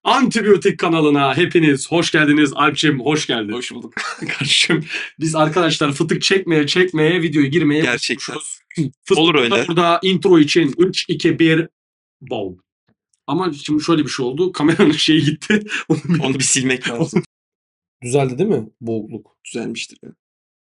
Antibiyotik kanalına hepiniz hoş geldiniz. Alpçim hoş geldin. Hoş bulduk. Kardeşim biz arkadaşlar fıtık çekmeye videoya girmeye Gerçekten. Fıstık Olur da öyle. burada intro için 3, 2, 1 bom. Ama şimdi şöyle bir şey oldu. Kameranın şeyi gitti. Onu bir silmek lazım. Düzeldi değil mi? Boğukluk. Düzelmiştir. Ya.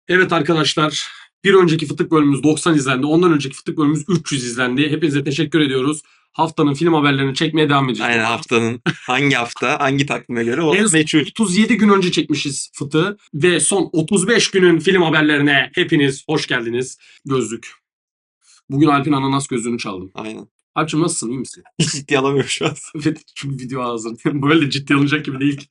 Evet arkadaşlar. Bir önceki fıtık bölümümüz 90 izlendi. Ondan önceki fıtık bölümümüz 300 izlendi. Hepinize teşekkür ediyoruz. Haftanın film haberlerini çekmeye devam edeceğiz. Aynen haftanın hangi hafta hangi takvime göre o En son meçhul. 37 gün önce çekmişiz fıtığı ve son 35 günün film haberlerine hepiniz hoş geldiniz. Gözlük. Bugün Alp'in ananas gözlüğünü çaldım. Aynen. Alp'cim nasılsın, iyi misin? Hiç ciddiye alamıyorum şu an. Evet, çünkü video hazır. Böyle ciddi alınacak gibi değil.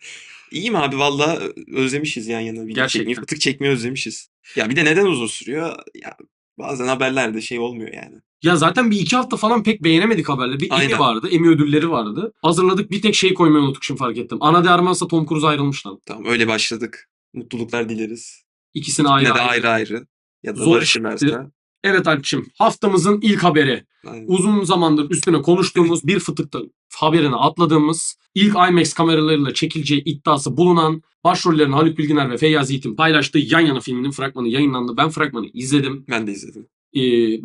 İyiyim abi valla özlemişiz yan yana video Gerçekten. çekmeyi. Fıtık çekmeyi özlemişiz. Ya bir de neden uzun sürüyor? Ya bazen haberlerde şey olmuyor yani. Ya zaten bir iki hafta falan pek beğenemedik haberleri. Bir Emmy Aynen. vardı, Emmy ödülleri vardı. Hazırladık, bir tek şey koymayı unuttuk şimdi fark ettim. Ana de Armas'la Tom Cruise ayrılmış lan. Tamam öyle başladık. Mutluluklar dileriz. İkisini Yine ayrı de ayrı. ayrı ayrı. Ya da Zor barışırlarsa. Evet Alp'ciğim, haftamızın ilk haberi. Aynen. Uzun zamandır üstüne konuştuğumuz bir fıtıkta haberini atladığımız, ilk IMAX kameralarıyla çekileceği iddiası bulunan, başrollerini Haluk Bilginer ve Feyyaz Yiğit'in paylaştığı Yan Yana filminin fragmanı yayınlandı. Ben fragmanı izledim. Ben de izledim.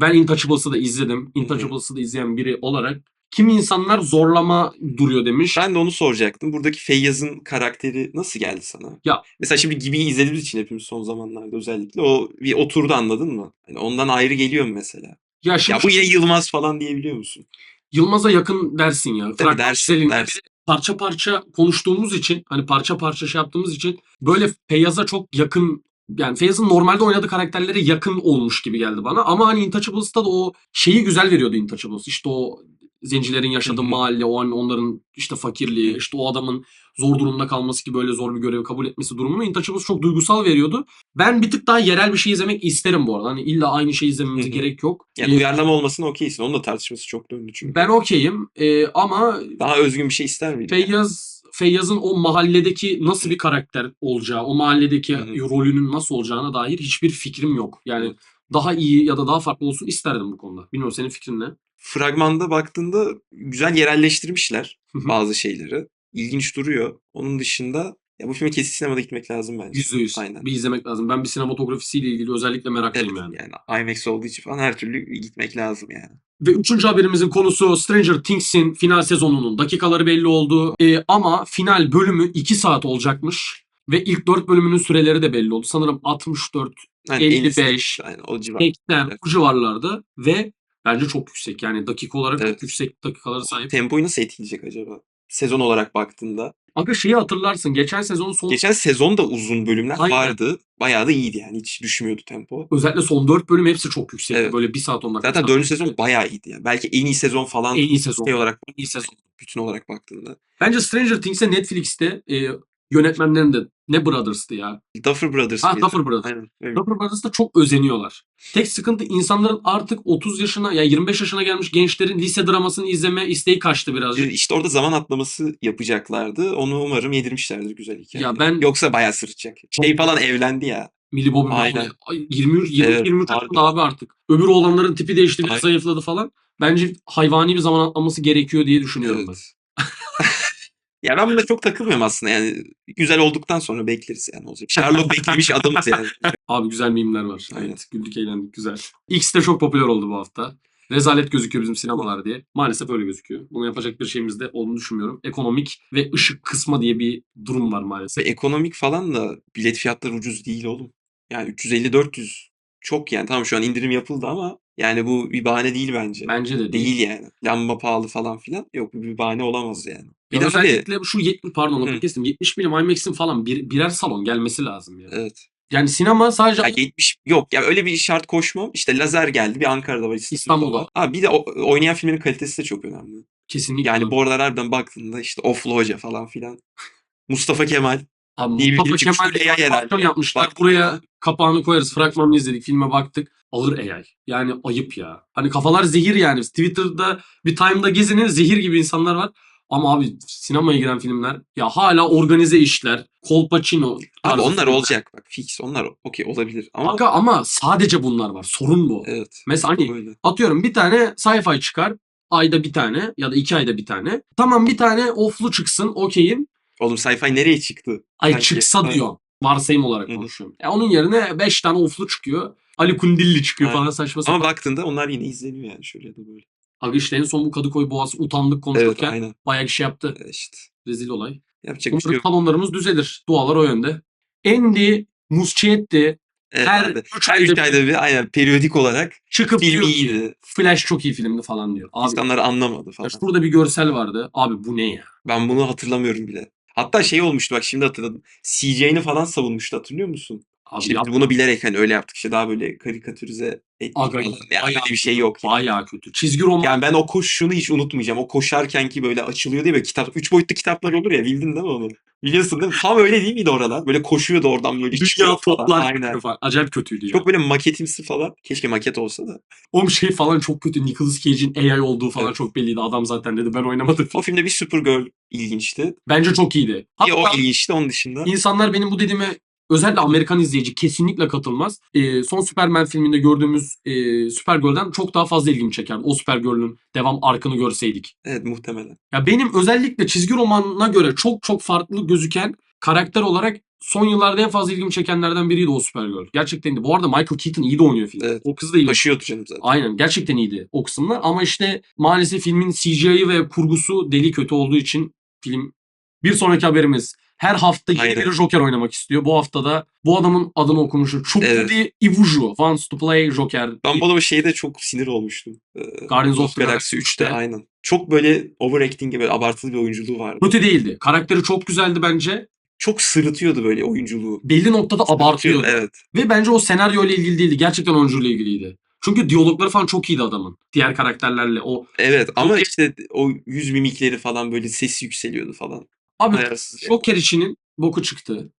Ben Intouchables'ı da izledim. Intouchables'ı da izleyen biri olarak kimi insanlar zorlama duruyor demiş. Ben de onu soracaktım. Buradaki Feyyaz'ın karakteri nasıl geldi sana? Ya- Mesela şimdi Gibi'yi izlediğimiz için hepimiz son zamanlarda özellikle o bir oturdu anladın mı? Hani ondan ayrı geliyor mu mesela? Ya şimdi Ya bu yine Yılmaz falan diyebiliyor musun? Yılmaz'a yakın dersin ya. Fragman dersin, özelinde dersin. parça parça konuştuğumuz için, hani parça parça şey yaptığımız için böyle Feyyaz'a çok yakın, yani Feyyaz'ın normalde oynadığı karakterlere yakın olmuş gibi geldi bana. Ama hani Intouchables'ta da o şeyi güzel veriyordu Intouchables. İşte o zencilerin yaşadığı Hı hı. mahalle, o an onların işte fakirliği, Hı. işte o adamın zor durumda kalması gibi böyle zor bir görevi kabul etmesi durumunu Intouchables çok duygusal veriyordu. Ben bir tık daha yerel bir şey izlemek isterim bu arada. Hani illa aynı şey izlememize Hı hı. gerek yok. Yani uyarlama olmasına okeysin. Onun da tartışması çok döndü çünkü. Ben okeyim ama Daha özgün bir şey ister miydin? Feyyaz'ın o mahalledeki nasıl bir karakter olacağı, o mahalledeki Hı hı. rolünün nasıl olacağına dair hiçbir fikrim yok. Yani Evet. daha iyi ya da daha farklı olsun isterdim bu konuda. Bilmiyorum, senin fikrin ne? Fragmanda baktığında güzel yerelleştirmişler Hı hı. bazı şeyleri. İlginç duruyor. Onun dışında ya bu filme kesin sinemada gitmek lazım bence. %100. Aynen. Bir izlemek lazım. Ben bir sinematografisiyle ilgili özellikle Evet, meraklıyım yani. yani IMAX olduğu için falan her türlü gitmek lazım yani. Ve üçüncü haberimizin konusu Stranger Things'in final sezonunun dakikaları belli oldu. Ama final bölümü 2 saat olacakmış. Ve ilk 4 bölümünün süreleri de belli oldu. Sanırım 64, Yani 55, yani o civar. 80 Evet. bu civarlarda ve bence çok yüksek. Yani dakika olarak Evet. çok yüksek dakikalara sahip. Tempoyu nasıl etkileyecek acaba? Sezon olarak baktığında. Aga şeyi hatırlarsın. Geçen sezonun son Geçen sezon da uzun bölümler Aynen. vardı. Bayağı da iyiydi yani. Hiç düşmüyordu tempo. özellikle son 4 bölüm hepsi çok yüksek. Evet. Böyle 1 saat 10 dakika. Zaten 4. sezon bayağı iyiydi yani. Belki en iyi sezon falan En iyi sezon. şey olarak En iyi sezon. bütün olarak baktığında. Bence Stranger Things'e Netflix'te yönetmenlerin de ne Brothers'tı ya. Duffer Brothers Ha, mıydı? Duffer Brothers. Aynen. Evet. Duffer Brothers'ta çok özeniyorlar. Tek sıkıntı insanların artık 30 yaşına, yani 25 yaşına gelmiş gençlerin lise dramasını izleme isteği kaçtı birazcık. İşte orada zaman atlaması yapacaklardı. Onu umarım yedirmişlerdir güzel hikaye. Ya ben Yoksa bayağı sırıtacak. Şey falan evlendi ya. Millie Bobby Aynen. Brown 23 Evet, 23 harbi. yaşında abi artık. Öbür oğlanların tipi değişti, bir Aynen. zayıfladı falan. Bence hayvani bir zaman atlaması gerekiyor diye düşünüyorum ben. Evet. Ya ben buna çok takılmıyorum aslında yani. Güzel olduktan sonra bekleriz yani olacak. Sherlock beklemiş adamız yani. Abi güzel mimler var. Aynen. Evet, güldük eğlendik, güzel. X de çok popüler oldu bu hafta. Rezalet gözüküyor bizim sinemalar diye. Maalesef öyle gözüküyor. Bunu yapacak bir şeyimiz de olduğunu düşünmüyorum. Ekonomik ve ışık kısma diye bir durum var Ve maalesef. ekonomik falan da bilet fiyatları ucuz değil oğlum. Yani 350-400 çok yani. Tamam şu an indirim yapıldı ama yani bu bir bahane değil bence. Bence de Değil yani. Lamba pahalı falan filan. Yok bu bir bahane olamaz yani. Bir Ya de abi özellikle şu 70, pardon lafını Hı. kestim. 70 milim IMAX'in falan birer salon gelmesi lazım ya. evet. Yani sinema sadece Ya 70 yok ya öyle bir şart koşmam. İşte lazer geldi. Bir Ankara'da var, İstanbul'da İstanbul'da. var. Abi bir de oynayan filmlerin kalitesi de çok önemli. kesinlikle. Yani bu aralar harbiden baktığında işte Oflu Hoca falan filan. Mustafa Kemal Abi diye bir Mustafa film çıkmış. Kemal AI herhalde. animasyon yapmışlar. Bak Buraya kapağını koyarız. Fragmanını izledik. Filme baktık. Ağır AI. Yani ayıp ya. Hani kafalar zehir yani. Twitter'da bir Time'da gezinin zehir gibi insanlar var. Ama abi sinemaya giren filmler ya hala organize işler. Kolpaçino. abi tarzı onlar filmler. olacak bak fix onlar okey olabilir ama Ama sadece bunlar var. Sorun bu. evet Mesela hani öyle. atıyorum bir tane sci-fi çıkar. ayda bir tane ya da 2 ayda bir tane. Tamam bir tane off'lu çıksın okeyim. Oğlum sci-fi nereye çıktı? Ay Sanki. çıksa Ha. diyor. Varsayım olarak Hı hı. konuşuyorum. Onun yerine 5 tane off'lu çıkıyor. Ali Kundilli çıkıyor Aynen. falan saçma Ama sapan. baktığında onlar yine izleniyor yani şöyle ya da böyle. Abi işte en son bu Kadıköy Boğazı utandık Evet konuşurken aynen. bayağı bir şey yaptı. İşte Rezil olay. yapacak bir şey Umarım yok. salonlarımız düzelir. Dualar o yönde. Andy Muschietti Evet her abi. 3 Her ayda 3 ayda bir aynen periyodik olarak çıkıp film diyor ki iyiydi. Flash çok iyi filmdi falan diyor. Abi İnsanlar anlamadı ya falan. şurada bir görsel vardı. Abi bu ne ya? Ben bunu hatırlamıyorum bile. Hatta şey olmuştu bak şimdi hatırladım. CJ'ni falan savunmuştu hatırlıyor musun? Abi İşte biz yapma. bunu bilerek hani öyle yaptık işte daha böyle karikatürize ettik Aga falan. Yani bayağı öyle bir şey kötü. yok yani. Bayağı kötü. Çizgi roman Yani ben o koşuşunu hiç unutmayacağım. O koşarken ki böyle açılıyor diye böyle kitap, 3 boyutlu kitaplar olur ya bildin değil mi onu? Biliyorsun değil mi? Tam öyle değil miydi oralar? Böyle koşuyordu oradan böyle dünya çıkıyor falan. toplar Aynen. çıkıyor falan. Acayip kötüydü ya. Çok böyle maketimsi falan. Keşke maket olsa da. O şey falan çok kötü. Nicolas Cage'in AI olduğu falan Evet. çok belliydi. Adam zaten dedi ben oynamadım. O filmde bir Supergirl ilginçti. Bence çok iyiydi. Bir o Hatta ilginçti onun dışında. İnsanlar benim bu dediğime özellikle Amerikan izleyici kesinlikle katılmaz. Son Superman filminde gördüğümüz Supergirl'den çok daha fazla ilgimi çekerdi. O Supergirl'ün devam arkını görseydik. Evet muhtemelen. Ya benim özellikle çizgi romanına göre çok çok farklı gözüken karakter olarak son yıllarda en fazla ilgimi çekenlerden biriydi o Supergirl. Gerçekten iyiydi. Bu arada Michael Keaton iyi de oynuyor filmde. Evet. O kız da iyi. Taşıyordu canım zaten. Aynen gerçekten iyiydi o kısımda ama işte maalesef filmin CGI'ı ve kurgusu deli kötü olduğu için film bir sonraki haberimiz her hafta yeni Aynen. biri Joker oynamak istiyor. Bu hafta da bu adamın adını okumuşum. Evet. Chukwudi Iwuju wants to play Joker. Ben bu adama şeyde çok sinir olmuştum. Guardians of the Galaxy Galaxy 3'te aynen. Çok böyle overacting'e böyle abartılı bir oyunculuğu vardı. kötü değildi. Karakteri çok güzeldi bence. Çok sırıtıyordu böyle oyunculuğu. Belli noktada abartıyordu. Evet. Ve bence o senaryo ile ilgili değildi. Gerçekten oyuncuyla ilgiliydi. Çünkü diyalogları falan çok iyiydi adamın. Diğer karakterlerle. O Evet ama Joker- işte o yüz mimikleri falan böyle sesi yükseliyordu falan. Abi Ayarsız. Joker işinin boku çıktı.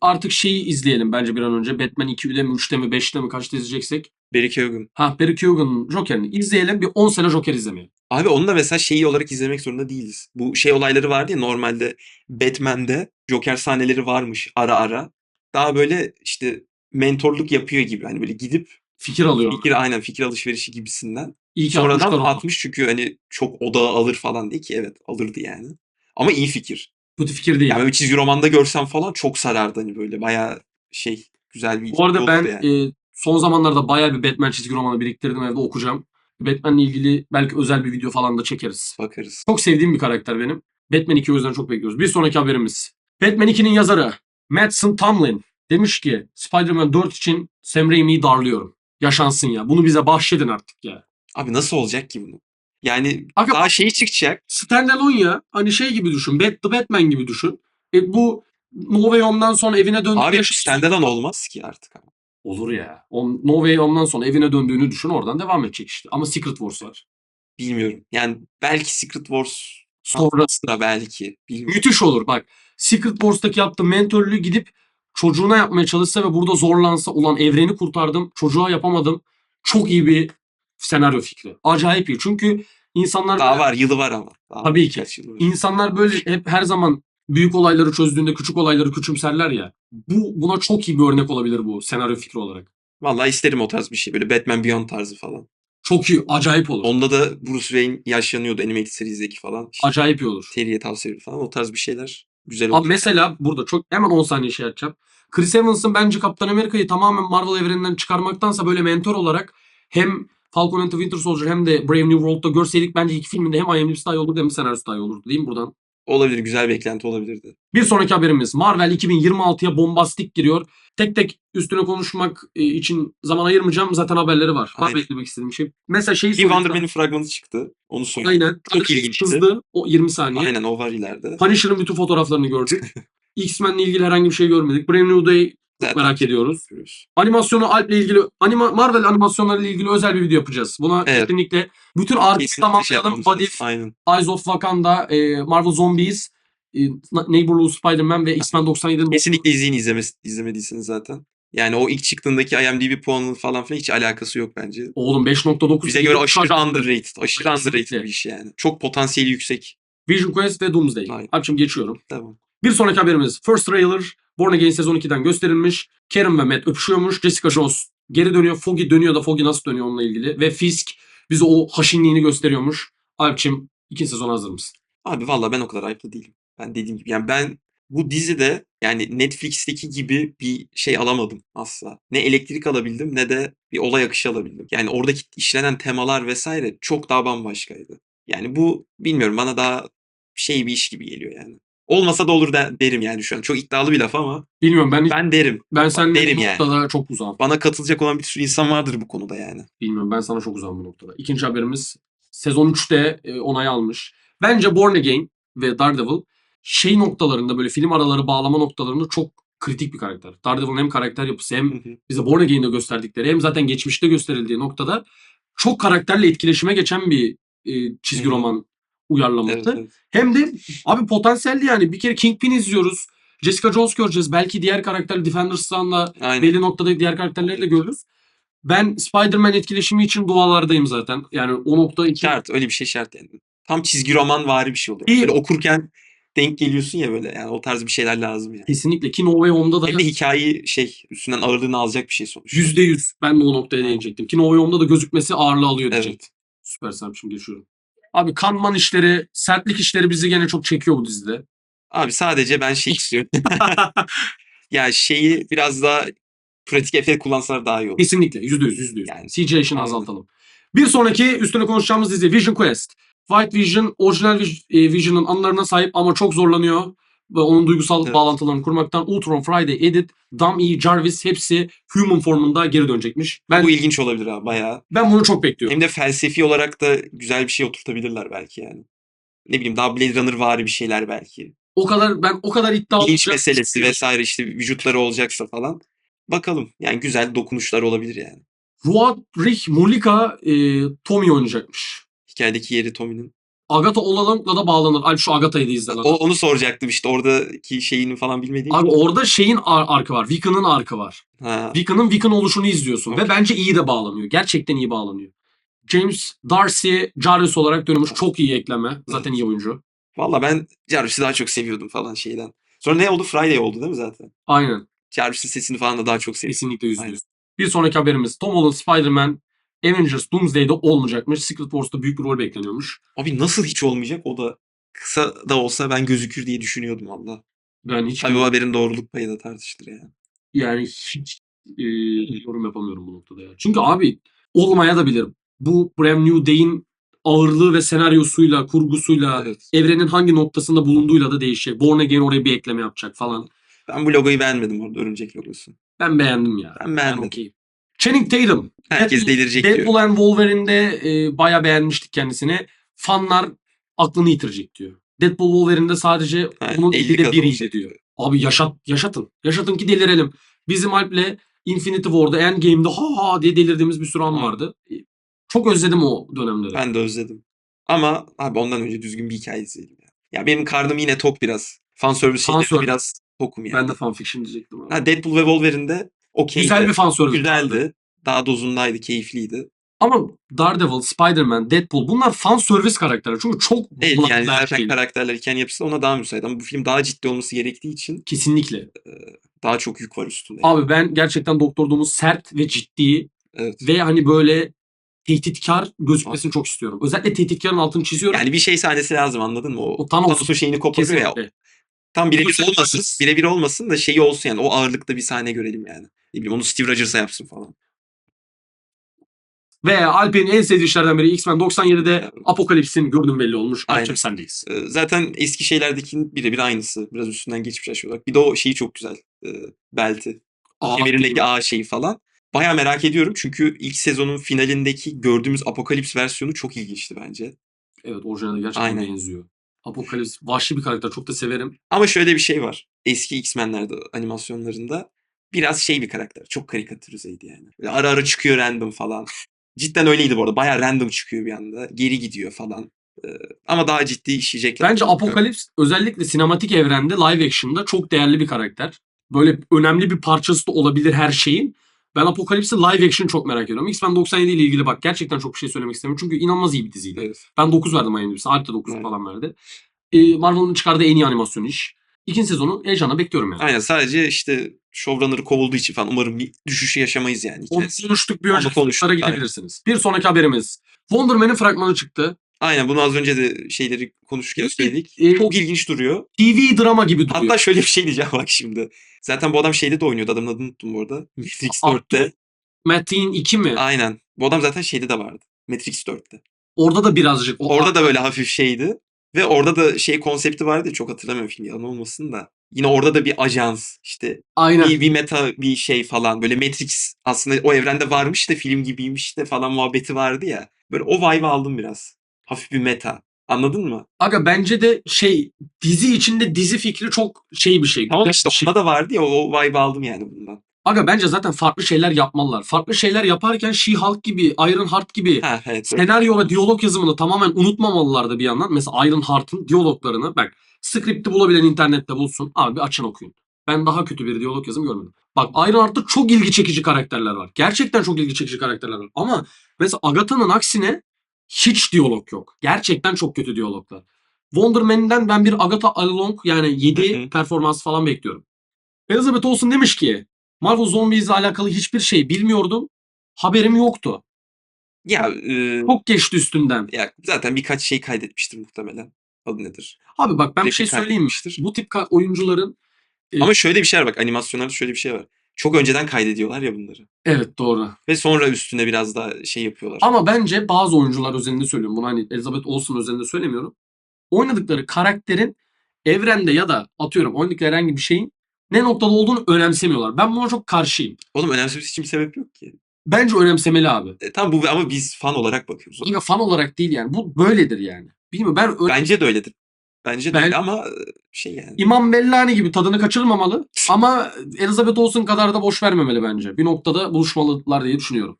Artık şeyi izleyelim bence bir an önce. Batman 2'de mi 3'te mi 5'te mi kaçta izleyeceksek. Barry Keoghan. Barry Keoghan'ın Joker'ini izleyelim. Bir 10 sene Joker izlemeyelim. Abi onu da mesela şeyi olarak izlemek zorunda değiliz. Bu şey olayları vardı ya normalde Batman'de Joker sahneleri varmış ara ara. Daha böyle işte mentorluk yapıyor gibi. Hani böyle gidip Fikir alıyorum. fikir alışverişi gibisinden. İyi ki Sonradan atmışlar onu. atmış çünkü hani çok odağı alır falan değil ki. Evet alırdı yani. Ama iyi fikir. Kötü fikir değil. Yani böyle çizgi romanda görsem falan çok sarardı hani böyle bayağı şey güzel bir Bu arada olurdu ben yani. son zamanlarda bayağı bir Batman çizgi romanı biriktirdim evde okuyacağım. Batman'le ilgili belki özel bir video falan da çekeriz. Bakarız. Çok sevdiğim bir karakter benim. Batman 2 o yüzden çok bekliyoruz. Bir sonraki haberimiz. Batman 2'nin yazarı Mattson Tomlin demiş ki Spider-Man 4 için Sam Raimi'yi darlıyorum. Yaşansın ya. Bunu bize bahşedin artık ya. Abi nasıl olacak ki bunu? Yani Aga, daha şey çıkacak. standalone ya. Hani şey gibi düşün. The Batman gibi düşün. Bu No Way Home'dan sonra evine döndüğü Abi yaşasın. standalone olmaz ki artık. Olur ya. No Way Home'dan sonra evine döndüğünü düşün. Oradan devam edecek işte. Ama Secret Wars var. Bilmiyorum. Yani belki Secret Wars Sonrası da belki. Bilmiyorum. müthiş olur. Bak Secret Wars'taki yaptığı mentörlüğü gidip çocuğuna yapmaya çalışsa ve burada zorlansa ulan evreni kurtardım çocuğa yapamadım. Çok iyi bir senaryo fikri. Acayip iyi. Çünkü insanlar Daha var. Yılı var ama. Daha tabii ki. birkaç yılı var. İnsanlar böyle hep her zaman büyük olayları çözdüğünde küçük olayları küçümserler ya. Buna çok iyi bir örnek olabilir bu senaryo fikri olarak. Vallahi isterim o tarz bir şey. Böyle Batman Beyond tarzı falan. Çok iyi. Acayip olur. Onda da Bruce Wayne yaşlanıyordu animated series'deki falan. İşte Acayip iyi olur. Terry'e tavsiye falan. O tarz bir şeyler güzel Abi olur. mesela burada çok hemen 10 saniye şey yapacağım. Chris Evans'ın bence Kaptan Amerika'yı tamamen Marvel evreninden çıkarmaktansa böyle mentor olarak hem Falcon and the Winter Soldier hem de Brave New World'da görseydik bence iki filminde hem IMDb'si daha iyi olurdu hem de senaryosu daha iyi olurdu değil mi buradan? Olabilir. Güzel beklenti olabilirdi. Bir sonraki haberimiz Marvel 2026'ya bombastik giriyor. Tek tek üstüne konuşmak için zaman ayırmayacağım. Zaten haberleri var. Var Aynen. beklemek istediğim bir şey. Mesela şeyi Bir söyleyeyim. Wonder Man'in fragmanı çıktı. Onu söyleyeyim. Aynen. Çok ilginçti. Hızlı. O 20 saniye. Aynen o var ileride. Punisher'ın bütün fotoğraflarını gördük. X-Men'le ilgili herhangi bir şey görmedik. Brave New Day Zaten merak ediyoruz. görüyoruz. Animasyonu Alp'le ilgili Marvel animasyonlarıyla ilgili özel bir video yapacağız. Buna Evet. kesinlikle bütün art'ı Kesinlikle şey tamamlayalım. yapmamız What lazım. If, Aynen. Eyes of Wakanda, Marvel Zombies, Neighborhood Spider-Man ve X-Men 97'nin Kesinlikle izleyin izlemediyseniz zaten. Yani o ilk çıktığındaki IMDb puanının falan filan hiç alakası yok bence. oğlum 5.9 Bize göre aşırı underrated. Aşırı Kesinlikle. underrated bir iş yani. Çok potansiyeli yüksek. Vision Quest ve Doomsday. Aynen. Abicim geçiyorum. Tamam. Bir sonraki haberimiz First Trailer Born Again sezon 2'den gösterilmiş. Karen ve Matt öpüşüyormuş. Jessica Jones geri dönüyor. Foggy dönüyor da Foggy nasıl dönüyor onunla ilgili. Ve Fisk bize o haşinliğini gösteriyormuş. Alpçim, ikinci sezon hazır mısın? Abi valla ben o kadar hype'lı değilim. Ben dediğim gibi yani ben bu dizide yani Netflix'teki gibi bir şey alamadım asla. Ne elektrik alabildim ne de bir olay akışı alabildim. Yani oradaki işlenen temalar vesaire çok daha bambaşkaydı. Yani bu bilmiyorum bana daha şey bir iş gibi geliyor yani. Olmasa da olur derim yani şu an. Çok iddialı bir laf ama Bilmiyorum, ben derim. ben Bak seninle derim bu yani. noktada çok uzağım. Bana katılacak olan bir sürü insan vardır bu konuda yani. Bilmiyorum, ben sana çok uzağım bu noktada. İkinci haberimiz sezon 3'te onay almış. Bence Born Again ve Daredevil şey noktalarında, böyle film araları bağlama noktalarında çok kritik bir karakter. Daredevil'ın hem karakter yapısı hem bize Born Again'de gösterdikleri hem zaten geçmişte gösterildiği noktada çok karakterle etkileşime geçen bir çizgi Hı hı. roman Evet, uyarlaması. evet. Hem de abi potansiyelli yani. Bir kere Kingpin izliyoruz. Jessica Jones göreceğiz. Belki diğer karakter Defenders'la Aynen. belli noktada diğer karakterleri de görürüz. Ben Spider-Man etkileşimi için dualardayım zaten. Yani o nokta için Şart. Öyle bir şey şart yani. Tam çizgi roman vari bir şey oluyor. İyi. Böyle okurken denk geliyorsun ya böyle. Yani o tarz bir şeyler lazım yani. kesinlikle ki No Way Home'da da Hem de hikayeyi üstünden ağırlığını alacak bir şey sonuçta. %100 ben de o noktaya Aynen. değinecektim. Ki No Way Home'da da gözükmesi ağırlığı alıyor diyecek. Evet. Süper Serpçim, geçiyorum. Abi kanman işleri, sertlik işleri bizi gene çok çekiyor bu dizide. Abi sadece ben şey istiyorum. Ya şeyi biraz daha pratik efekt kullansalar daha iyi olur. Kesinlikle %100 %100. Yani. CGI işini Aynen. azaltalım. Bir sonraki üstüne konuşacağımız dizi Vision Quest. White Vision orijinal Vision'ın anılarına sahip ama çok zorlanıyor ve onun duygusal Evet. bağlantılarını kurmaktan. Ultron, Friday, Edith, Dummy, Jarvis hepsi human formunda geri dönecekmiş. Bu ilginç olabilir abi bayağı. Ben bunu çok bekliyorum. Hem de felsefi olarak da güzel bir şey oturtabilirler belki yani. Ne bileyim daha Blade Runner vari bir şeyler belki. Ben o kadar iddialı Bilinç olacağını meselesi düşünmüyorum. vesaire işte vücutları olacaksa falan. Bakalım. Yani güzel dokunuşlar olabilir yani. Ruadrich Molika Tommy oynayacakmış. Hikayedeki yeri Tommy'nin. Agatha Olalong'la da bağlanır. Alp şu Agatha'yı da izle lan. Onu soracaktım işte oradaki şeyini falan bilmediğim Abi için. orada şeyin arkı var. Wiccan'ın arkı var. Ha, Wiccan oluşunu izliyorsun Okey. ve bence iyi de bağlanıyor. Gerçekten iyi bağlanıyor. James Darcy Jarvis olarak dönmüş. Çok iyi ekleme. Zaten Evet. iyi oyuncu. Valla ben Jarvis'i daha çok seviyordum falan şeyden. Sonra ne oldu? Friday oldu değil mi zaten? Aynen. Jarvis'in sesini falan da daha çok seviyordum. Kesinlikle Aynen. %100. Bir sonraki haberimiz Tom Holland Spider-Man Avengers Doomsday'de olmayacakmış. Secret Wars'ta büyük bir rol bekleniyormuş. Abi nasıl hiç olmayacak? O da kısa da olsa ben gözükür diye düşünüyordum valla. Ben hiç Tabii bu haberin doğruluk payı da tartışılır yani. yani hiç yorum yapamıyorum bu noktada ya. Çünkü abi olmaya da bilir. Bu Brand New Day'in ağırlığı ve senaryosuyla, kurgusuyla, Evet. evrenin hangi noktasında bulunduğuyla da değişecek. Born Again oraya bir ekleme yapacak falan. Ben bu logoyu beğenmedim orada örümcek logosu. Ben beğendim ya. Ben beğenmedim. okeyim. Channing Tatum. Herkes delirecek Deadpool diyor. and Wolverine'de bayağı beğenmiştik kendisini. Fanlar aklını yitirecek diyor. Deadpool Wolverine'de sadece Ha, onun 50 50'de kat biriydi olacak diyor. Abi yaşatın. Yaşatın ki delirelim. Bizim Alp'le Infinity War'da Endgame'de ha diye delirdiğimiz bir sürü an Aynen. vardı. Çok özledim o dönemleri. Ben de özledim. Ama abi ondan önce düzgün bir hikaye izleyelim ya. Ya benim karnım yine tok biraz. Fan service şeylerinde Fanservice. biraz tokum yani. Ben de fanfiction diyecektim abi. Ha, Deadpool ve Wolverine'de okeydi. Güzel bir fanservice. Güzeldi. Daha dozundaydı, keyifliydi. Ama Daredevil, Spider-Man, Deadpool bunlar fan service karakterler. Çünkü çok Evet bulanık yani bir her zaten şey. karakterler hikaye yapısı ona daha müsait. Ama bu film daha ciddi olması gerektiği için Kesinlikle. daha çok yük var üstünde. Abi ben gerçekten Doktor Doom'un sert ve ciddi Evet. ve hani böyle tehditkar gözükmesini çok istiyorum. Özellikle tehditkarın altını çiziyorum. Yani bir şey sahnesi lazım anladın mı? O O Thanos. Thanos'un şeyini koparıyor ya. Kesinlikle. Tam birebir Bruce olmasın. Willis. Birebir olmasın da şeyi olsun yani. O ağırlıkta bir sahne görelim yani. Ne bileyim onu Steve Rogers'a yapsın falan. Ve Alper'in en sevdiği işlerden biri X-Men 97'de Evet. Apokalips'in görünüm belli olmuş. Aynen. Alper sendeyiz. Zaten eski şeylerdekinin birebir aynısı. Biraz üstünden geçmiş aşağı olarak. Bir de o şeyi çok güzel. Belti. Kemerindeki ağ şeyi falan. Baya merak ediyorum çünkü ilk sezonun finalindeki gördüğümüz Apokalips versiyonu çok ilginçti bence. Evet, orijinale gerçekten Aynen. benziyor. Apokalips vahşi bir karakter. Çok da severim. Ama şöyle bir şey var. Eski X-Men'lerde animasyonlarında biraz şey bir karakter. Çok karikatürizeydi yani. Böyle ara ara çıkıyor random falan. Cidden öyleydi bu arada. Baya random çıkıyor bir anda. Geri gidiyor falan. Ama daha ciddi işleyecekler. Bence Apokalips özellikle sinematik evrende live action'da çok değerli bir karakter. Böyle önemli bir parçası da olabilir her şeyin. Ben Apokalips'in live action çok merak ediyorum. X-Men 97 ile ilgili bak gerçekten çok bir şey söylemek istemiyorum. Çünkü inanılmaz iyi bir diziydi. Evet. Ben 9 verdim IMDb'sine. Alp de 9 Evet. falan verdi. Marvel'ın çıkardığı en iyi animasyon iş. İkinci sezonu heyecanla bekliyorum yani. Aynen sadece işte showrunner'ı kovulduğu için falan umarım bir düşüşü yaşamayız yani. Onu konuştuk, bir Onu önceki konuştuk, sorulara gidebilirsiniz. Bir sonraki haberimiz. Wonder Man'in fragmanı çıktı. Aynen bunu az önce de şeyleri konuşurken Evet, söyledik. e, Çok ilginç duruyor. TV drama gibi duruyor. Hatta şöyle bir şey diyeceğim bak şimdi. Zaten bu adam şeyde de oynuyordu. Adamın adını unuttum bu arada. Matrix 4'te. Metin 2 mi? Aynen. Bu adam zaten şeyde de vardı. Matrix 4'te. Orada da birazcık Orada da böyle hafif şeydi. Ve orada da şey konsepti vardı ya, çok hatırlamıyorum film yalan olmasın da. Yine orada da bir ajans işte aynen. bir meta bir şey falan böyle Matrix aslında o evrende varmış da film gibiymiş de falan muhabbeti vardı ya. Böyle o vibe'ı aldım biraz. Hafif bir meta. Anladın mı? Aga bence de dizi içinde dizi fikri çok bir şey. Tamam güzel işte bir şey. onda da vardı ya o vibe'ı aldım yani bundan. Aga bence zaten farklı şeyler yapmalılar. Farklı şeyler yaparken She-Hulk gibi, Ironheart gibi Ha evet. senaryo ve diyalog yazımını tamamen unutmamalılardı bir yandan. Mesela Ironheart'ın diyaloglarını bak, script'i bulabilen internette bulsun. Abi bir açın okuyun. Ben daha kötü bir diyalog yazım görmedim. Bak Ironheart'ta çok ilgi çekici karakterler var. Gerçekten çok ilgi çekici karakterler var. Ama mesela Agatha'nın aksine hiç diyalog yok. Gerçekten çok kötü diyaloglar. Wonder Woman'den ben bir Agatha Along yani 7 performans falan bekliyorum. Elizabeth Olsen demiş ki Marvel Zombies ile alakalı hiçbir şey bilmiyordum. Haberim yoktu. Ya, Çok geçti üstünden. ya zaten birkaç şey kaydetmiştir muhtemelen. Adı nedir? Abi bak ben bir şey Replik söyleyeyim mi? kaydetmiştir. Bu tip oyuncuların Ama şöyle bir şey var bak animasyonlarda şöyle bir şey var. Çok önceden kaydediyorlar ya bunları. evet doğru. Ve sonra üstüne biraz daha şey yapıyorlar. Ama bence bazı oyuncular özelinde söylüyorum. Bunu hani Elizabeth Olsen özelinde söylemiyorum. Oynadıkları karakterin evrende ya da atıyorum oynadıkları herhangi bir şeyin ne noktada olduğunu önemsemiyorlar. Ben buna çok karşıyım. Oğlum önemsemesi için bir sebep yok ki. Bence önemsemeli abi. Tam bu ama biz fan olarak bakıyoruz. Ama fan olarak değil yani. Bu böyledir yani. Bilmiyorum ben Bence de öyledir. Bence de Ben- öyle ama şey yani. İmam Bellani gibi tadını kaçırmamalı ama Elizabeth Olsen kadar da boş vermemeli bence. Bir noktada buluşmalılar diye düşünüyorum.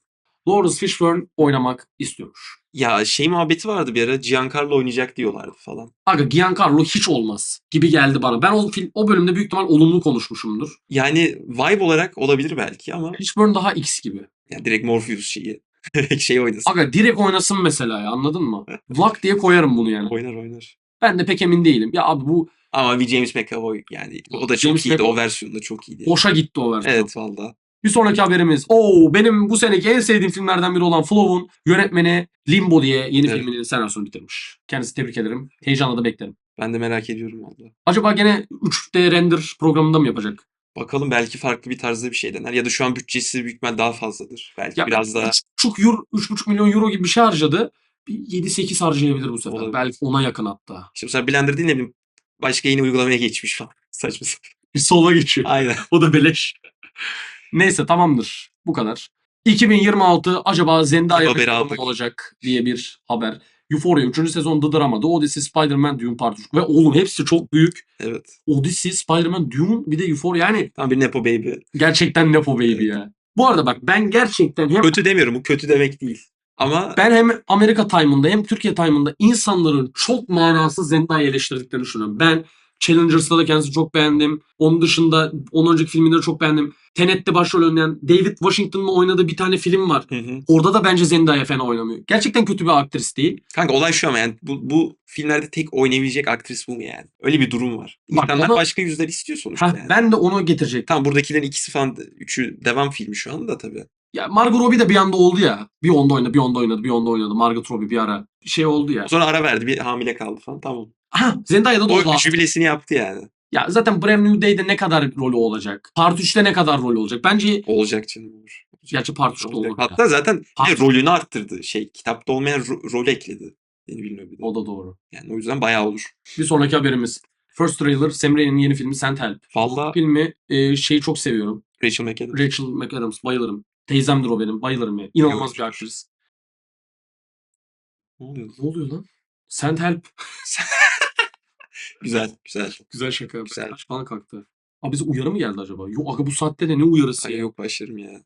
Lawrence Fishburne oynamak istiyormuş. Ya şey muhabbeti vardı bir ara Giancarlo oynayacak diyorlardı falan. Aga Giancarlo hiç olmaz gibi geldi bana. Ben o bölümde büyük ihtimal olumlu konuşmuşumdur. Yani vibe olarak olabilir belki ama Fishburne daha X gibi. yani direkt Morpheus şeyi. Şey oynasın. Aga direkt oynasın mesela ya anladın mı? Vlak diye koyarım bunu yani. Oynar. Ben de pek emin değilim. Ya abi bu Ama bir James McAvoy yani o da çok James iyiydi. McAvoy- O versiyonda çok iyiydi. boşa gitti o versiyon. Evet valla. Bir sonraki haberimiz. Benim bu seneki en sevdiğim filmlerden biri olan Flow'un yönetmeni Limbo diye yeni Evet. filminin senaryosunu bitirmiş. Kendisi tebrik ederim. Heyecanla da beklerim. Ben de merak ediyorum valla. Acaba gene 3D render programında mı yapacak? Bakalım belki farklı bir tarzda bir şey dener. Ya da şu an bütçesi büyük ihtimal daha fazladır. Belki Ya biraz daha 3,5 milyon euro gibi bir şey harcadı. Bir 7-8 harcayabilir bu sefer. Olabilir. Belki ona yakın hatta. işte mesela Blender değil ne bileyim başka yeni uygulamaya geçmiş falan. Saçma sapan. Bir sola geçiyor. Aynen. O da beleş. Neyse tamamdır. Bu kadar. 2026 acaba Zendaya Haberi bir film aldık. olacak diye bir haber. Euphoria 3. sezon The Drama, The Odyssey, Spider-Man, Dune Part 3. Ve oğlum hepsi çok büyük. Evet. Odyssey, Spider-Man, Dune bir de Euphoria. Yani Tam bir Nepo Baby. gerçekten Nepo Baby ya. Bu arada bak ben gerçekten Kötü demiyorum. Bu kötü demek değil. Ama ben hem Amerika Time'ında hem Türkiye Time'ında insanların çok manasız Zendaya'yı eleştirdiklerini düşünüyorum. Ben Challengers'ta da kendisini çok beğendim. Onun dışında onun önceki filmleri çok beğendim. Tenet'te başrol oynayan David Washington'ın oynadığı bir tane film var. Orada da bence Zendaya fena oynamıyor. Gerçekten kötü bir aktris değil. kanka olay şu ama yani bu filmlerde tek oynayabilecek aktris bu mu yani? Öyle bir durum var. Bak, İnsanlar ona- başka yüzler istiyor sonuçta yani. Ben de onu getirecektim. Tamam buradakilerin ikisi falan üçü devam filmi şu anda tabii. Ya Margot Robbie de bir anda oldu ya. Bir onda oynadı, bir onda oynadı, bir onda oynadı. Margot Robbie bir ara şey oldu ya. Sonra ara verdi bir hamile kaldı falan tamam. Aha, Zendaya'da da oldu. O jübilesini yaptı yani. Ya zaten Brand New Day'de ne kadar rolü olacak? Part 3'te ne kadar rolü olacak? Bence Olacak canım olur. gerçi Part 3'te Olacak. olur. Hatta zaten bir de Part- rolünü arttırdı. Kitapta olmayan rol ekledi. Beni bilmiyor bir de. O da doğru. Yani o yüzden bayağı olur. Bir sonraki haberimiz. First Trailer, Sam Raimi'nin yeni filmi Sent Help. Valla Filmi şeyi çok seviyorum. Rachel McAdams. Rachel McAdams bayılırım. Teyzemdir o benim. Bayılırım ya. İnanılmaz Evet. bir aktris. Ne oluyor? Ne oluyor lan? Sent Help. Güzel. Güzel şaka. Güzel. Kaç falan kalktı. Abi bize uyarı mı geldi acaba? Yok aga bu saatte de ne uyarısı Ay ya? yok başlarım ya.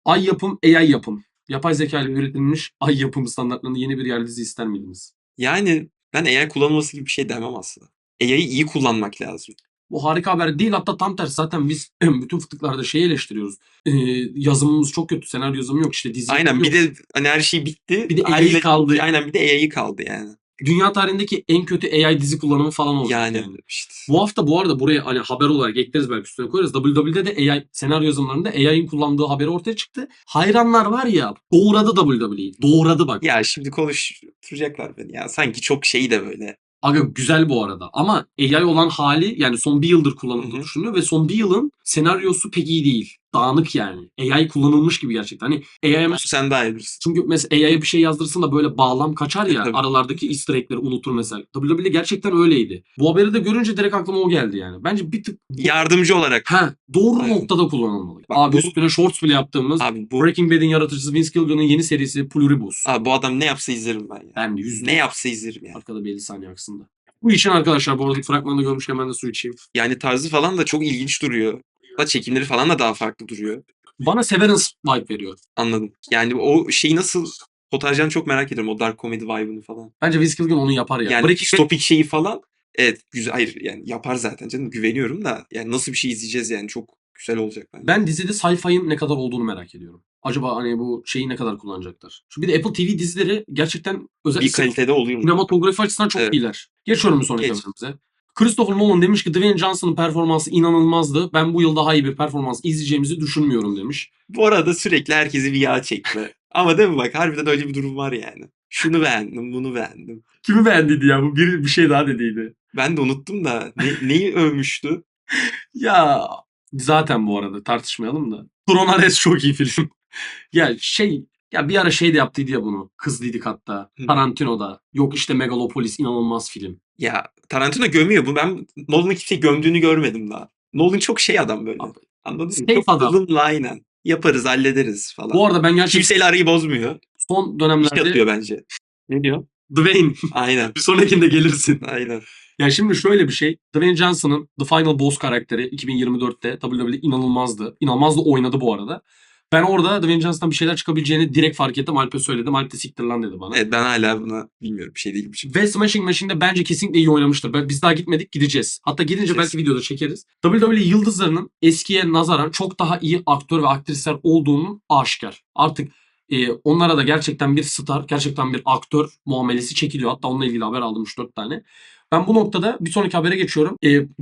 Ay yapım, AI yapım. Yapay zeka ile üretilmiş ay yapım standartlarında yeni bir yer dizi ister miydiniz? Yani ben AI kullanılması gibi bir şey demem aslında. AI'yi iyi kullanmak lazım. Bu harika haber değil, hatta tam tersi. Zaten biz bütün fıtıklarda şeyi eleştiriyoruz. Yazımımız çok kötü. Senaryo yazımı yok, işte dizi Aynen yok. bir de hani her şey bitti. Bir de AI kaldı. Aynen bir de AI'yi kaldı yani. dünya tarihindeki en kötü AI dizi kullanımı falan olacak Yani yani. işte. Bu hafta bu arada buraya hani haber olarak ekleriz, belki üstüne koyarız. WWE'de de AI senaryo yazımlarında AI'nin kullandığı haberi ortaya çıktı. Hayranlar var ya, doğradı WWE'yi. Doğradı bak. Ya şimdi konuşturacaklar beni ya. Sanki çok şey de böyle. Aga güzel bu arada ama AI olan hali yani son bir yıldır Hı kullanıldığı hı. düşünülüyor ve son bir yılın senaryosu pek iyi değil. Dağınık yani. AI kullanılmış gibi gerçekten. Hani AI'ya Onu sen daha iyi bilirsin. çünkü mesela AI'ya bir şey yazdırsın da böyle bağlam kaçar ya, Tabii. aralardaki easter egg'leri unutur mesela. WWE'de gerçekten öyleydi. Bu haberi de görünce direkt aklıma o geldi yani. Bence bir tık Yardımcı olarak. doğru Aynen. noktada kullanılmalı. Bak Abi bu üstüne shorts bile yaptığımız abi bu Breaking Bad'in yaratıcısı Vince Gilligan'ın yeni serisi Pluribus. abi bu adam ne yapsa izlerim ben ya. Ben yüzde Ne yapsa izlerim yani. arkada bir 50 saniye aksında. Bu için arkadaşlar bu arada fragmanda görmüşken ben de su içeyim. Yani tarzı falan da çok ilginç duruyor. Da çekimleri falan da daha farklı duruyor. Bana Severance vibe veriyor. Anladım. Yani o şeyi nasıl kotaracağını çok merak ediyorum. O dark comedy vibe'ını falan. Bence Vince Gilligan onu yapar ya. Yani Breaking Bad distopik şeyi falan. Evet güzel. Hayır yani yapar zaten canım. Güveniyorum da. Yani nasıl bir şey izleyeceğiz yani. Çok güzel olacak bence. ben dizide sci-fi'ın ne kadar olduğunu merak ediyorum. Acaba hani bu şeyi ne kadar kullanacaklar? Şu bir de Apple TV dizileri gerçekten özellikle Bir kalitede oluyor mu? sinematografi açısından çok Evet. iyiler. Geçiyorum bir sonraki Geç. haberimize. Christopher Nolan demiş ki Dwayne Johnson'ın performansı inanılmazdı. Ben bu yıl daha iyi bir performans izleyeceğimizi düşünmüyorum demiş. Bu arada sürekli herkesi bir yağ çekme. Ama değil mi bak harbiden öyle bir durum var yani. Şunu beğendim, bunu beğendim. Kimi beğendiydi ya? Bu bir şey daha dediydi. Ben de unuttum da neyi övmüştü? Ya zaten bu arada tartışmayalım da. Tron Ares çok iyi film. Ya şey, ya bir ara şey de yaptıydı ya bunu. Kızdıydık hatta. Hı. Tarantino'da. Yok işte Megalopolis inanılmaz film. Ya Tarantino gömüyor bu. Ben Nolan'ın kimseyi gömdüğünü görmedim daha. Nolan çok şey adam böyle. Abi, Anladın mı? safe Çok adam. ılımlı aynen. Yaparız, hallederiz Bu falan. arada ben gerçekten Kimseyle arayı bozmuyor. son İş dönemlerde atıyor bence. Ne diyor? Dwayne Aynen. bir sonrakinde gelirsin. Aynen. Yani şimdi şöyle bir şey. Dwayne Johnson'ın The Final Boss karakteri 2024'te WWE inanılmazdı. İnanılmaz da oynadı bu arada. Ben orada Dwayne Johnson'dan bir şeyler çıkabileceğini direkt fark ettim. Alp'e söyledim. Alp de siktir lan dedi bana. Evet ben hala buna bilmiyorum bir şey değil için. Ve Smashing Machine'de bence kesinlikle iyi oynamıştır. Biz daha gitmedik, gideceğiz. Hatta gidince belki videoda çekeriz. WWE yıldızlarının eskiye nazaran çok daha iyi aktör ve aktrisler olduğunun aşikar. Artık onlara da gerçekten bir star, gerçekten bir aktör muamelesi çekiliyor. Hatta onunla ilgili haber aldım 3-4 tane. Ben bu noktada bir sonraki habere geçiyorum.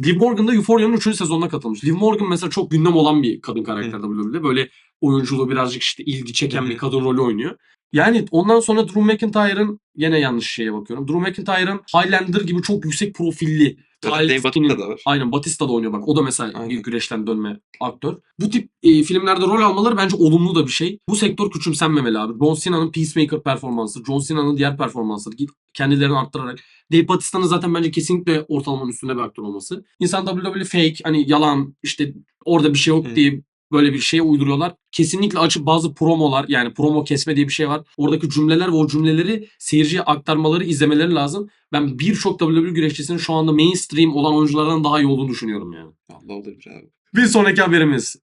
Liv Morgan da Euphoria'nın 3. sezonuna katılmış. Liv Morgan mesela çok gündem olan bir kadın karakter WWE'de. Böyle oyunculuğu birazcık işte ilgi çeken bir kadın rolü oynuyor. Yani ondan sonra Drew McIntyre'ın yine yanlış şeye bakıyorum. Drew McIntyre'ın Highlander gibi çok yüksek profilli Zaten Dave Bautista da var. aynen Batista da oynuyor bak. O da mesela Aynen. bir güreşten dönme aktör. Bu tip filmlerde rol almaları bence olumlu da bir şey. Bu sektör küçümsenmemeli abi. John Cena'nın Peacemaker performansı, John Cena'nın diğer performansları kendilerini arttırarak. Dave Bautista'nın zaten bence kesinlikle ortalamanın üstünde bir aktör olması. İnsan WWE fake, hani yalan, işte orada bir şey yok diye böyle bir şey uyduruyorlar. Kesinlikle açıp bazı promolar, yani promo kesme diye bir şey var. Oradaki cümleler ve o cümleleri seyirciye aktarmaları, izlemeleri lazım. Ben birçok WWE güreşçisinin şu anda mainstream olan oyunculardan daha iyi olduğunu düşünüyorum yani. Allah olabilir abi. Bir sonraki haberimiz.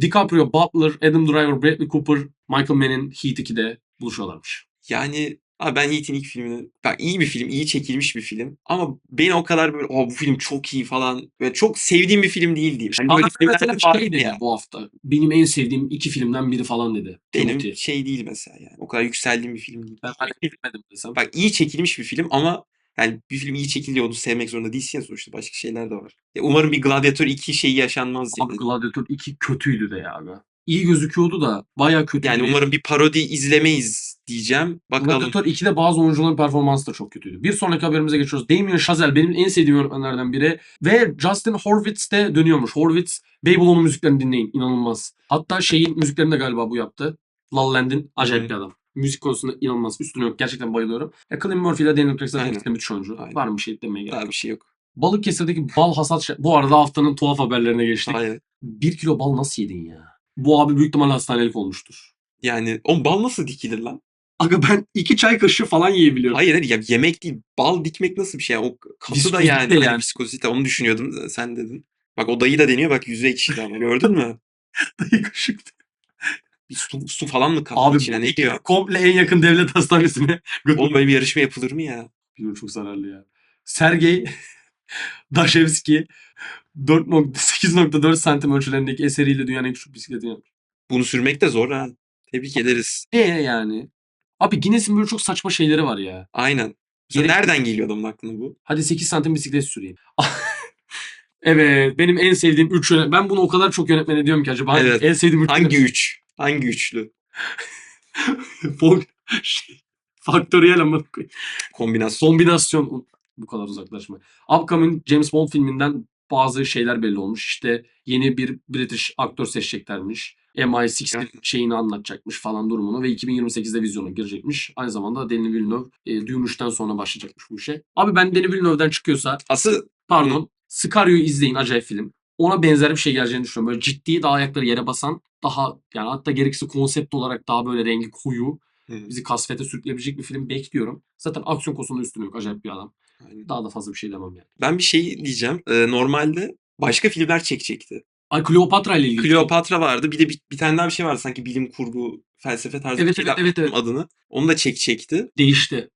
DiCaprio, Butler, Adam Driver, Bradley Cooper, Michael Mann'in Heat 2'de buluşuyorlarmış. Yani abi ben Yiğit'in ilk filmini bak iyi bir film, iyi çekilmiş bir film ama beni o kadar böyle bu film çok iyi falan böyle çok sevdiğim bir film değil diyeyim. Hani böyle Bana filmler mesela var şey dedi ya. bu hafta. Benim en sevdiğim 2 filmden biri falan dedi. Benim Timothy. şey değil mesela yani. O kadar yükseldiğim bir film değil. Ben hala bilmedim desem. Bak iyi çekilmiş bir film ama yani bir film iyi çekiliyor onu sevmek zorunda değilsin ya sonuçta başka şeyler de var. Umarım bir Gladiator 2 şeyi yaşanmaz Abi yani. Gladiator 2 kötüydü de ya abi. İyi gözüküyordu da baya kötüydü. Yani umarım bir parodi izlemeyiz diyeceğim. Bakalım. Gladiator 2'de bazı oyuncuların performansı da çok kötüydü. Bir sonraki haberimize geçiyoruz. Damien Chazelle benim en sevdiğim yönetmenlerden biri. Ve Justin Horwitz de dönüyormuş. Horwitz, Babylon'un müziklerini dinleyin. İnanılmaz. Hatta şeyin müziklerini de galiba bu yaptı. La La Land'in acayip bir adam. Müzik konusunda inanılmaz. Üstüne yok. Gerçekten bayılıyorum. Cillian Murphy ile Daniel Craig zaten Aynen. ikisi de müthiş oyuncu. Aynen. Var mı bir şey demeye gerek Daha yok. bir şey yok. Balıkesir'deki bal hasat... Bu arada haftanın tuhaf haberlerine geçtik. Aynen. 1 kilo bal nasıl yedin ya? Bu abi büyük ihtimalle hastanelik olmuştur. Yani o bal nasıl dikilir lan? Aga ben 2 çay kaşığı falan yiyebiliyorum. Hayır ya yemek değil. Bal dikmek nasıl bir şey? O katı da Viskozite yani. yani. Hani viskozite onu düşünüyordum. Sen dedin. Bak o dayı da deniyor. Bak yüzü ekşidi ama gördün mü? Dayı kaşık. Bir su falan mı kattı Abi içine? Ne diyor? komple en yakın devlet hastanesine Oğlum böyle bir yarışma yapılır mı ya? Bilmiyorum, çok zararlı ya. Sergey Dashevski 8.4 santim ölçülerindeki eseriyle dünyanın en küçük bisikletini yapmış. Bunu sürmek de zor ha. Tebrik ederiz. Ne yani? Abi Guinness'in böyle çok saçma şeyleri var ya. Aynen. Mesela Gerek- nereden geliyor adamın aklına bu? Hadi 8 santim bisiklet süreyim. Evet, benim en sevdiğim 3 yönetmen. Ben bunu o kadar çok yönetmen diyorum ki acaba Evet. en sevdiğim 3 Hangi üç? Hangi üçlü Faktöriyel ama kombinasyon? kombinasyon, bu kadar uzaklaşma. Upcoming James Bond filminden bazı şeyler belli olmuş. İşte yeni bir British aktör seçeceklermiş. MI6 şeyini anlatacakmış falan durumunu ve 2028'de vizyona girecekmiş. Aynı zamanda Denis Villeneuve Dune 3'ten sonra başlayacakmış bu işe. Abi ben Denis Villeneuve'den çıkıyorsa Asıl pardon Sicario'yu izleyin, acayip film. Ona benzer bir şey geleceğini düşünüyorum. Böyle ciddi, daha ayakları yere basan, daha yani hatta gerekirse konsept olarak daha böyle rengi koyu, Hı. bizi kasvete sürükleyebilecek bir film bekliyorum. Zaten aksiyon konusunda üstüne yok. Acayip bir adam. Aynen. Daha da fazla bir şey demem yani. Ben bir şey diyeceğim. Normalde başka filmler çekecekti. Ay, Kleopatra ile ilgili. Kleopatra vardı. Bir de bir tane daha bir şey vardı. Sanki bilim kurgu, felsefe tarzı bir Evet, şey. evet, evet, evet. Adını. Onu da çekecekti. Değişti.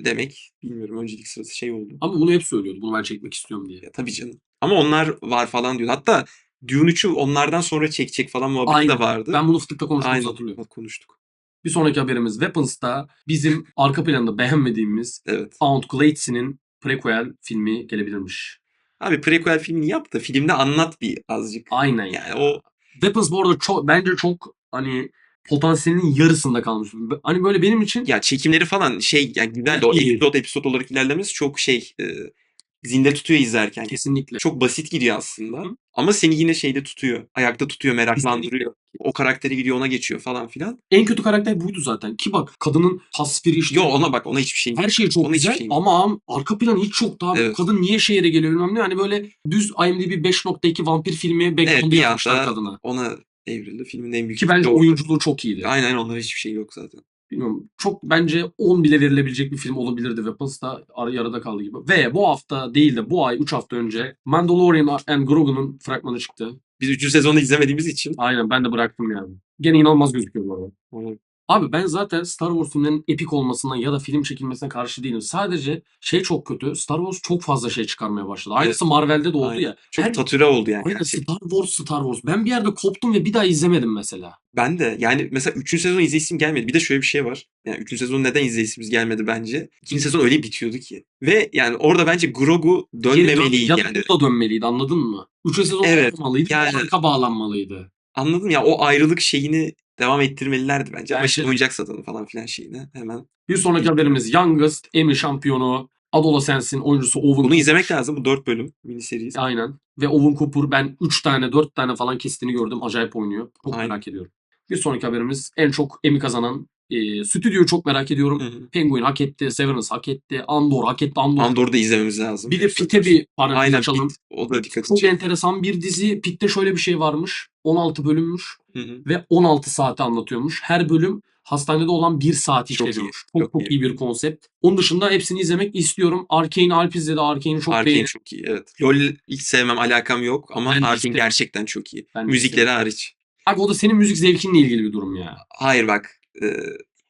Demek bilmiyorum, öncelik sırası şey oldu. Ama bunu hep söylüyordu. Bunu ben çekmek istiyorum diye. Ya tabii canım. Ama onlar var falan diyordu. Hatta Dune 3'ü onlardan sonra çekecek falan muhabbeti Aynen. de vardı. Ben bunu Fıtık'ta konuştuğumuzu Aynen. hatırlıyorum. Konuştuk. Bir sonraki haberimiz Weapons'ta bizim arka planda beğenmediğimiz Evet. Found Clancy'nin prequel filmi gelebilirmiş. Abi prequel filmini yap da filmde anlat bir azıcık. Aynen Yani ya. o Weapons bu arada bence çok hani potansiyelinin yarısında kalmış. Hani böyle benim için ya çekimleri falan şey yani güzel de o İyi. episod olarak ilerlemesi çok zinde tutuyor izlerken. kesinlikle. Çok basit gidiyor aslında. Hı. Ama seni yine şeyde tutuyor. Ayakta tutuyor, meraklandırıyor. O karakteri gidiyor, ona geçiyor falan filan. En kötü karakter buydu zaten. Ki bak, kadının tasviri işte. Yo ona bak, ona hiçbir şey. Her şey çok Ona hiçbir güzel şey. ama arka planı hiç yoktu abi. Evet. Kadın niye şehre geliyor bilmem ne. Hani böyle düz IMDb 5.2 vampir filmi Evet, background'u bir yapmışlar anda kadına. ona evrildi. Filmin en büyük Ki bence o. oyunculuğu çok iyiydi. Aynen, onlara hiçbir şey yok zaten. Bilmiyorum. Çok bence 10 bile verilebilecek bir film olabilirdi. Weapons da yarıda kaldı gibi. Ve bu hafta değil de bu ay 3 hafta önce Mandalorian and Grogu'nun fragmanı çıktı. Biz 3. sezonu izlemediğimiz için. Aynen, ben de bıraktım yani. Gene inanılmaz gözüküyor bu arada. Onu- Abi ben zaten Star Wars filmlerinin epik olmasına ya da film çekilmesine karşı değilim. Sadece şey çok kötü. Star Wars çok fazla şey çıkarmaya başladı. Aynısı Marvel'de de oldu Aynen. ya. Çok Her- tatüre oldu yani Aynen, gerçekten. Star Wars. Ben bir yerde koptum ve bir daha izlemedim mesela. Ben de yani mesela 3. sezonu izleyesim gelmedi. Bir de şöyle bir şey var. Yani 3. sezonu neden izleyesimiz gelmedi bence? 2. sezon öyle bitiyordu ki. Ve yani orada bence Grogu dönmemeliydi Ya da yani. bu da dönmeliydi, anladın mı? 3. sezon Evet, olmamalıydı. yani- Arka bağlanmalıydı. Anladım ya, o ayrılık şeyini devam ettirmelilerdi bence. Ama Bence- işte oyuncak satanı falan filan şeyini hemen. Bir sonraki haberimiz Youngest, Emmy şampiyonu, Adolescence'in oyuncusu Owen Bunu Cooper. izlemek lazım. Bu 4 bölüm miniseries. Aynen. Ve Owen Cooper, ben 3 tane 4 tane falan kestiğini gördüm. Acayip oynuyor. Çok Aynen. merak ediyorum. Bir sonraki haberimiz en çok Emmy kazanan stüdyoyu çok merak ediyorum. Hı hı. Penguin hak etti. Severance hak etti. Andor hak etti. Andor'u da izlememiz lazım. Bir de Pitt'e bir parantez Aynen, açalım. Pitt. O da dikkat Çok edecek. enteresan bir dizi. Pitt'te şöyle bir şey varmış. 16 bölümmüş Hı hı. ve 16 saati anlatıyormuş. Her bölüm hastanede olan 1 saati Çok iyi, işleniyormuş. çok Çok iyi bir konsept. Onun dışında hepsini izlemek istiyorum. Arcane Alp izledi. Arcane'i çok Arcane beğendim. çok iyi, evet. LoL hiç sevmem, alakam yok ama Ben de Arcane isterim. gerçekten çok iyi. Ben de Müzikleri isterim. hariç. Abi o da senin müzik zevkinle ilgili bir durum ya. Hayır bak.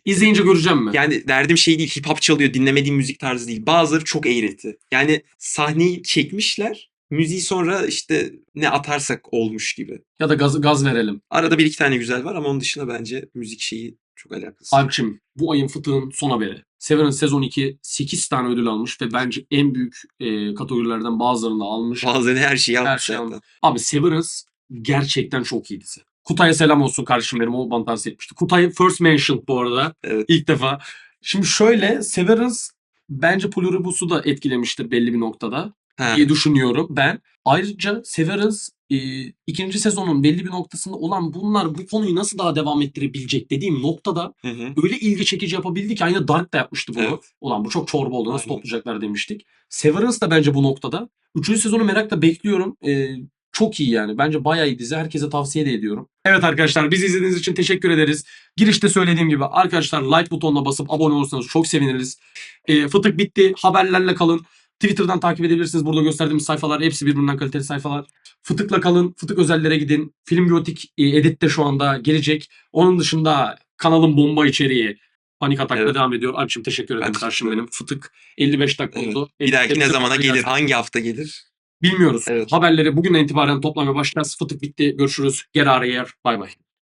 İzleyince göreceğim mi? Yani derdim şey değil, hip hop çalıyor, dinlemediğim müzik tarzı değil. Bazıları çok eğreti. Yani sahneyi çekmişler, müziği sonra işte ne atarsak olmuş gibi. Ya da gaz verelim. Arada bir iki tane güzel var ama onun dışında bence müzik şeyi çok alakasız. Alpçim, bu ayın fıtığın son haberi. Severance sezon 2 8 tane ödül almış ve bence en büyük kategorilerden bazılarını da almış. Bazıları her şeyi Her almış şey zaten. almış. Abi Severance gerçekten çok iyi dizi. Kutay'a selam olsun kardeşim benim. O bana tavsiye etmişti. Kutay first mention bu arada. Evet. İlk defa. Şimdi şöyle, Severance bence Pluribus'u da etkilemiştir belli bir noktada Ha. diye düşünüyorum ben. Ayrıca Severance ikinci sezonun belli bir noktasında olan bunlar bu konuyu nasıl daha devam ettirebilecek dediğim noktada Hı hı. öyle ilgi çekici yapabildi ki, aynı Dark da yapmıştı bunu. Evet. Ulan bu çok çorba oldu, nasıl Aynen. toplayacaklar demiştik. Severance da bence bu noktada. Üçüncü sezonu merakla bekliyorum. Çok iyi yani. Bence bayağı iyi dizi. Herkese tavsiye de ediyorum. Evet arkadaşlar, bizi izlediğiniz için teşekkür ederiz. Girişte söylediğim gibi arkadaşlar, like butonuna basıp abone olursanız çok seviniriz. Fıtık bitti. Haberlerle kalın. Twitter'dan takip edebilirsiniz. Burada gösterdiğimiz sayfalar hepsi birbirinden kaliteli sayfalar. Fıtıkla kalın. Fıtık özellere gidin. Film Götik edit de şu anda gelecek. Onun dışında kanalın bomba içeriği Panik Atak'ta Evet. devam ediyor. Alpçim teşekkür ederim teşekkür karşım ederim. benim. Fıtık 55 dakika Evet. oldu. Bir dahaki ne Hepsi zamana kolay gelir? gelsin. Hangi hafta gelir? Bilmiyoruz. Evet. Haberleri bugünden itibaren toplamaya başlayacağız. Fıtık bitti. Görüşürüz. Get out of here. Bay bay.